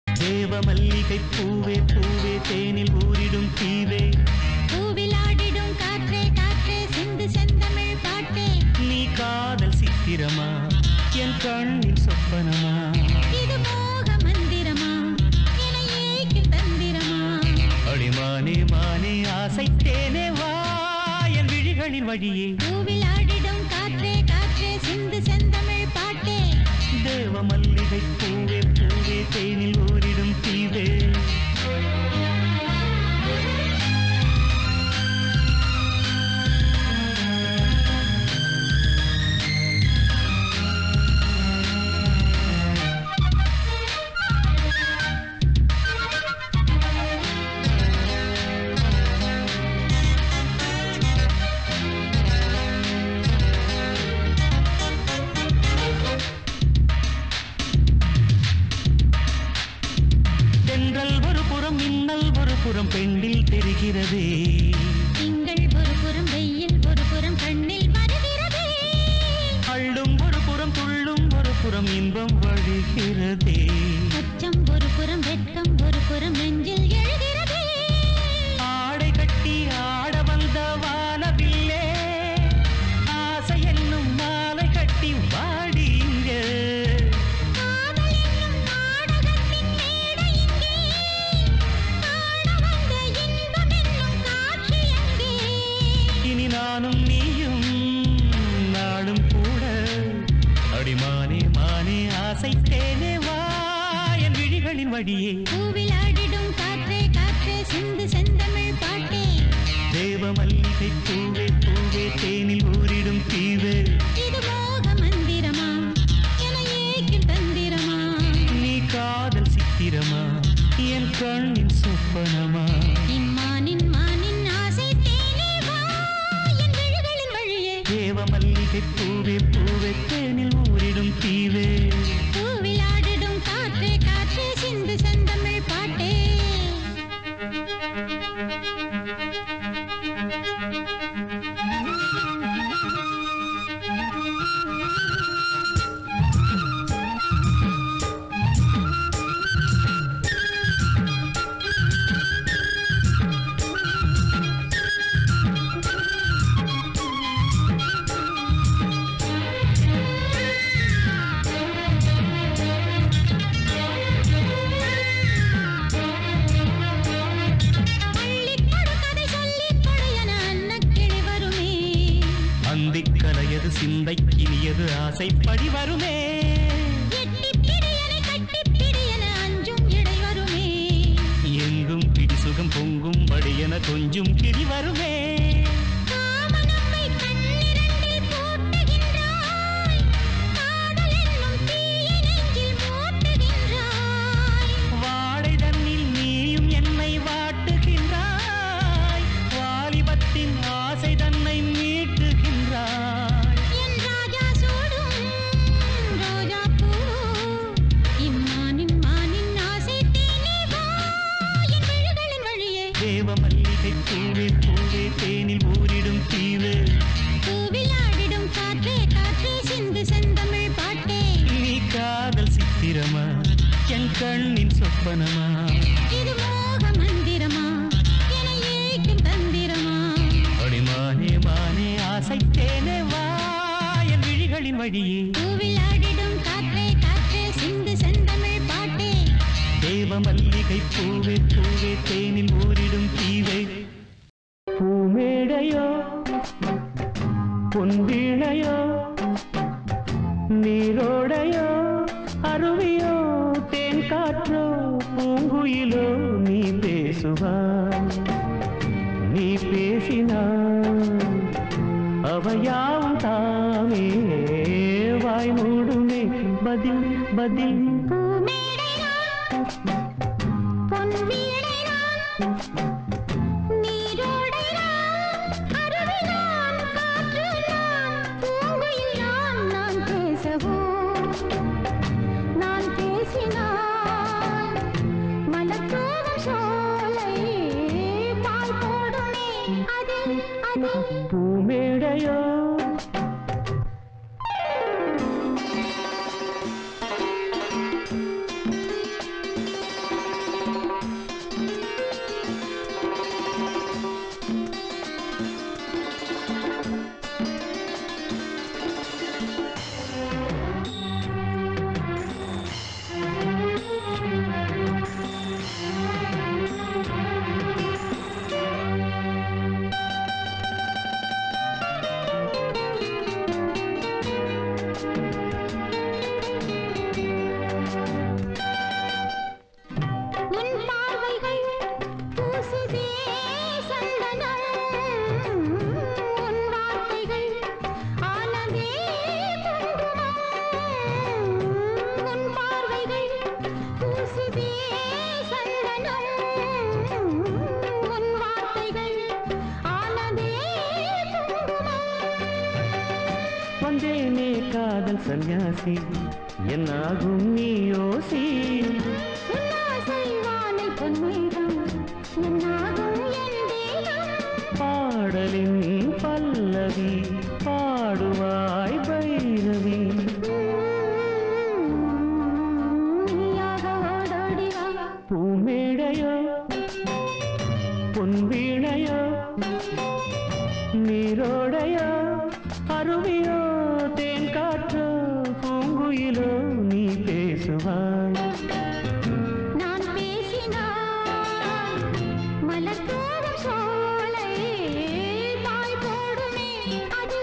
தேவ மல்லிகை பூவே பூவே தேனில் ஊரிடும் தீவே பூவிலாடிடும் காற்றே காற்றே சிந்து செந்தமிழ் பாட்டே நீ காதல் சித்திரமா என் கண்ணின் சொப்பனமா இது மோக மந்திரமா என ஏக்கும் தந்திரமா அடிமானே மானே ஆசை தேனே வா என் விழிகளின் வழியே பூவிலாடிடும் காற்றே காற்றே சிந்து செந்தமிழ் பாட்டே தேவ மல்லிகை பூவே பூவே தேனில் ஊரிடும் தீவே புறம் பெண்ணில் தெரிகிறதே திங்கள் ஒரு புறம் வெயில் ஒரு புறம் கண்ணில் வருகிறதே அள்ளும் ஒரு புறம் துள்ளும் ஒரு புறம் இன்பம் வழிகிறதே அச்சம் ஒரு புறம் வெட்கம் ஒரு புறம் நெஞ்சில் எழுகிறதே ஆடை கட்டி ஆட வந்த வானவில்லே ஆசை என்னும் மாலை கட்டி வாடிங்க காதல் என்னும் நாடகத்தின் மேடை இங்கே இனி நானும் நீயும் நாடும் கூட அடிமானே மானே ஆசை தேனே வா என் விழிகளின் வழியே பூவிலாடிடும் காற்றே காற்றே சிந்து செந்தமிழ் பாட்டே தேவ மல்லிகை பூவே பூவே தேனில் ஊரிடும் தீவே இது மோக மந்திரமா என ஏக்கும் தந்திரமா நீ காதல் சித்திரமா என் கண்ணின் சொப்பனமா இம்மானின் மானின் ஆசை தேனே வா என் விழிகளின் வழியே தேவ மல்லிகை பூவே பூவே தேனில் ஊரிடும் தீவே பூவிலாடிடும் காற்றே காற்றே சிந்து செந்தமிழ் பாட்டே அந்திக்கலையது சிந்தைக்கினியது ஆசைப்படி வருமே எங்கும் பிடி சுகம் பொங்கும் படியென கொஞ்சம் கிளி வருமே வாடை தன்னில் நீயும் என்னை வாட்டுகின்றாய் வாலிபத்தின் ஆசை தன்னை மீட்டுகின்றாய் சொப்பனமா இது மோக மந்திரமா என ஏக்கும் தந்திரமா அடிமானே மானே ஆசைத்தேனே வா என் விழிகளின் வழியே பூவில் ஆடிடும் காற்றே காற்றே சிந்து செந்தமிழ் பாட்டே தேவ மல்லிகை பூவே பூவே தேனில் ஊரிடும் தீவே பூமேடையோ பொன்வீணையோ நீரோடையோ அருவியோ தேன் காற்றோ பூங்குயிலோ நீ பேசுவாய் நீ பேசினாய் அவையாவும் தாமே வாய் மூடுமே பதில் பதில் பூமேடைதான் பொன்வீணைதான் நீரோடைதான் அருவிதான் காற்றுதான் பூங்குயில்தான் நான் பேசவோ நான் பேசினாய் மலர்தூவும் சோலை பால் போடுமே அது அது பூமேடையோ உன் பார்வைகள் பூசுதே சந்தனம் உன் வார்த்தைகள் ஆனதே குங்குமம் உன் பார்வைகள் பூசுதே சந்தனம் உன் வார்த்தைகள் ஆனதே குங்குமம் வந்தேனே காதல் சன்னியாசி என்னாகும் நீ யோசி உன்னாசை வானை பொன்மேகம் என்னாகும் என் தேகம் பாடலின் பல்லவி பாடுவாய் பைரவி நீயாக ஓடோடி வா பூமேடையோ பொன்வீணையோ நீரோடையோ அருவியோ தேன் காற்றோ பூங்குயிலோ நீ பேசுவாய் நான் பேசினாய் மலர்தூவும் சோலை பாய் போடுமே அது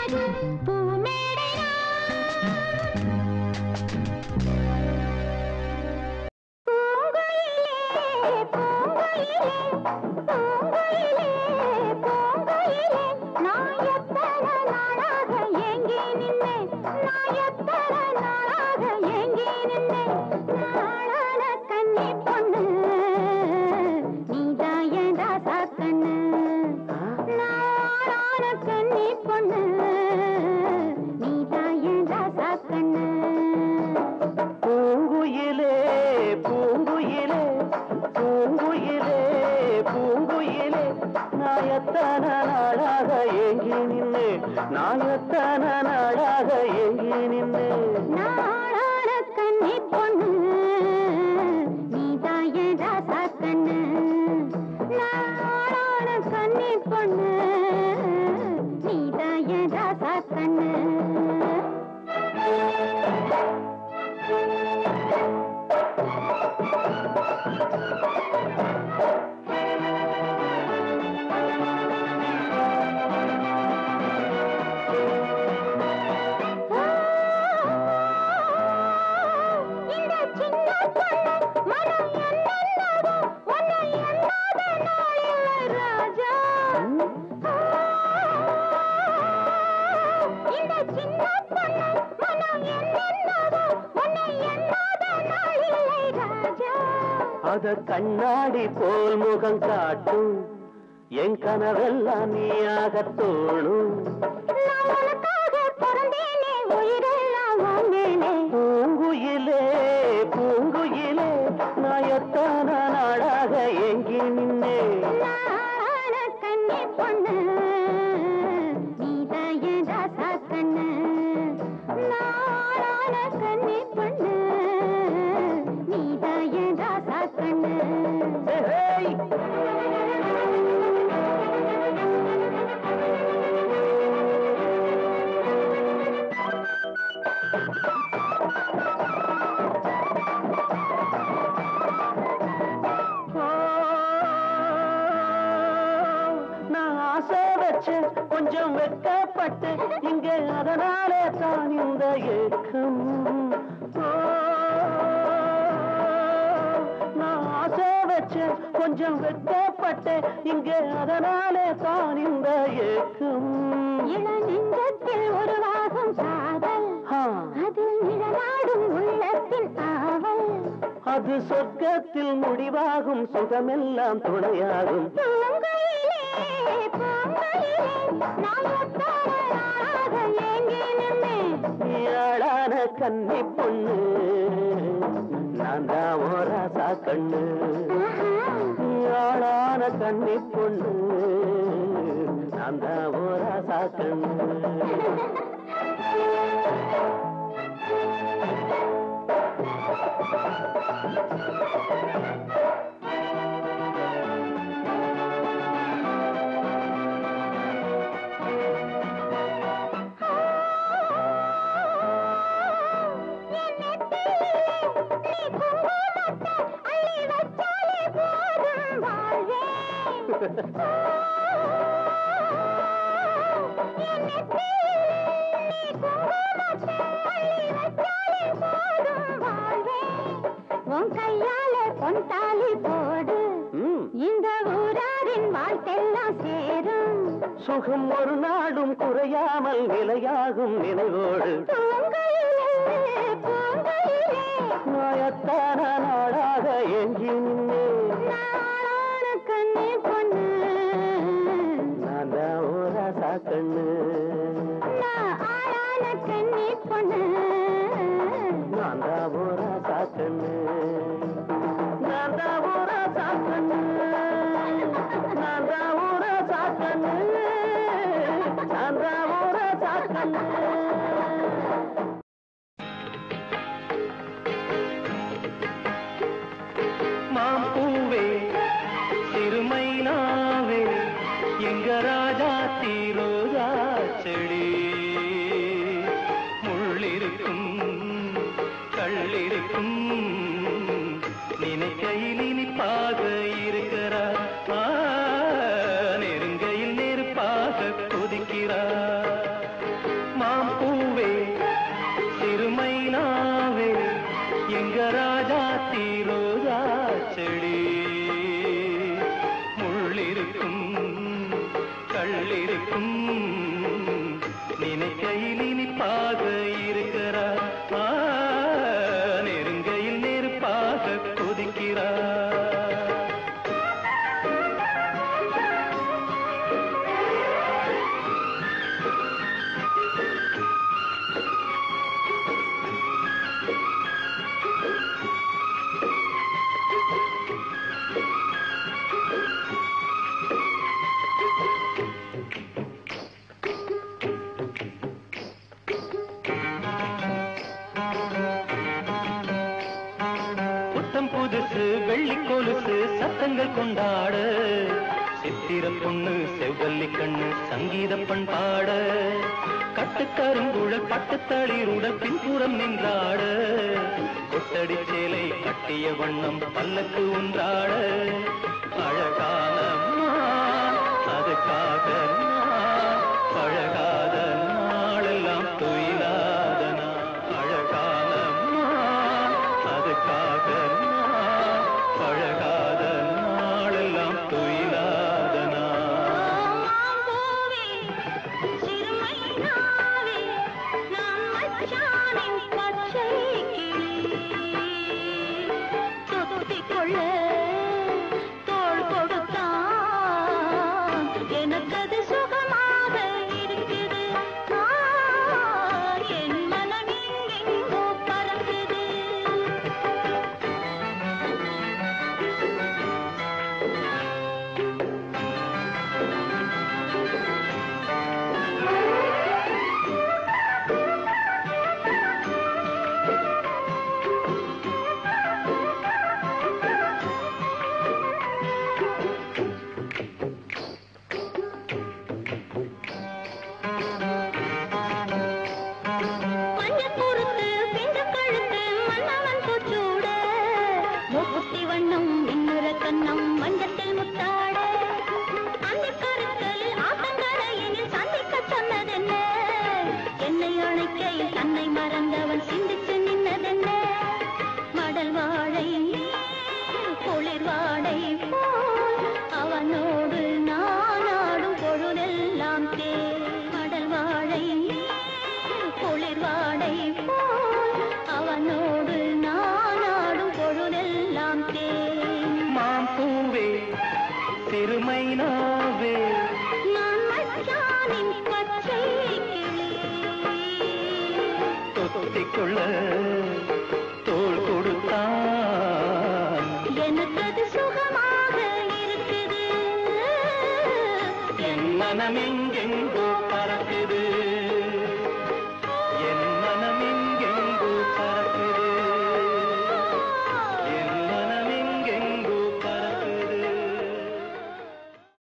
அது பூமேடைதான் பூங்குயிலே பூங்குயிலே பூங்குயிலே பூங்குயிலே நான் எத்தனை நாளாக ஏங்கி நின்னேன் நான் எத்தனை நாளாக ஏங்கி நின்னேன் நாளான கன்னி பொண்ணு நீதான் என் ராசா கண்ணு நாளான கன்னி பொண்ணு நீதான் என் ராசா கண்ணு பூங்குயிலே பூங்குயிலே பூங்குயிலே பூங்குயிலே நாயத்தன நாளாக ஏங்கி நின்று நாயத்தன நாளாக ஏங்கி நின்று நாளான கன்னி பொண்ணு நீதான் என் ராசா கண்ணு நாளான கன்னி பொண்ணு நீதான் என் ராசா கண்ணு இந்த சின்ன பொண்ணு மனம் என்னென்னதோ உன்னை எண்ணாத நாளில்லை ராஜா இந்த சின்ன பொண்ணு மனம் என்னென்னதோ உன்னை எண்ணாத நாளில்லை ராஜா அத கண்ணாடி போல் முகம் காட்டும் என் கனவெல்லாம் நீயாக தோணும் நான் உனக்காக பிறந்தேனே உயிரெல்லாம் வந்தேனே பூங்குயிலே பூங்குயிலே நாயத்தான நாளாக ஏங்கி நின்னே நாளான கன்னி பொண்ணு நீதான் என் ராசா கண்ணு நாளான கன்னி பொண்ணு நீதான் என் ராசா வெட்கப்பட்டு இங்கே அதனாலே தான் இந்த ஏக்கம். நான் ஆசை வச்சு கொஞ்சம் வெட்கப்பட்டு இங்கே அதனாலே தான் இந்த ஏக்கம். இளநெஞ்சத்தில் உருவாகும் காதல், அதில் நிழலாடும் உள்ளத்தின் ஆவல், அது சொர்க்கத்தில் முடிவாகும் சுகமெல்லாம் துணையாகும். பூங்கையிலே பூங்கையிலே நான் ஒத்தாராக ஏங்கி நின்றேன். நீயாளான கன்னி பொண்ணு நான் தான் ஓராசா கண்ணு. நீயாளான கன்னி பொண்ணு நான் தான் ஓராசா கண்ணு. உன் கையால பொன்தாலி போடு, இந்த ஊராரின் வாழ்த்தெல்லாம் சேரும். சுகம் ஒரு நாடும் குறையாமல் நிலையாகும் நினைவோடு. பூங்கையிலே பூங்கையிலே நாயத்தான நாளாக எஞ்சி நின்னே. நாளான கண்ணே பொண்ணு நான் தான் ஓராசா கண்ணு. நான் ஆளான கண்ணே பொண்ணு நான் தான் ஓராசா கண்ணு. நான் தான் ஓராசா கண்ணு. நான் தான் ஓராசா கண்ணு. நான் தான் ஓராசா கண்ணு. மாம்பூவே சிறுமைனாவே எங்க ராஜா தீரோஜா செடி. முள்ளிருக்கும் கள்ளிருக்கும் நினைக்கையில் இனிப்பாக இருக்கிறார். நெருங்கையில் நெருப்பாக கொதிக்கிறார். மாம்பூவே சிறுமைனாவே எங்க ராஜா தீரோஜா செடி. முள்ளிருக்கும் கள்ளிருக்கும் நினைக்கையில் இனிப்பாக இருக்கிறார். நெருங்கையில் நெருப்பாக கொதிக்கிறார். புதுசு வெள்ளி கொலுசு சத்தங்கள் கொண்டாட, சித்திர பொண்ணு செவ்வல்லி கண்ணு சங்கீத பண்பாட, கட்டுக்கருங்குழல் பட்டுத்தளிருடன் பின்புறம் நின்றாட, கொட்டடி சேலை கட்டிய வண்ணம் பல்லக்கு ஒன்றாட, அழகான அதுக்காக பழகாத நாளெல்லாம் தொயிலாதன, அழகான அதுக்காக பழகாத நாளெல்லாம் தொயிலாதனா. தோள் கொடுத்தான் எனக்கது சுகமாக இருக்குது. தொத்திக்கொள்ள தோள் கொடுத்தான் எனக்கு அது சுகமாக இருக்குது என் மனமெங்கெங்கோ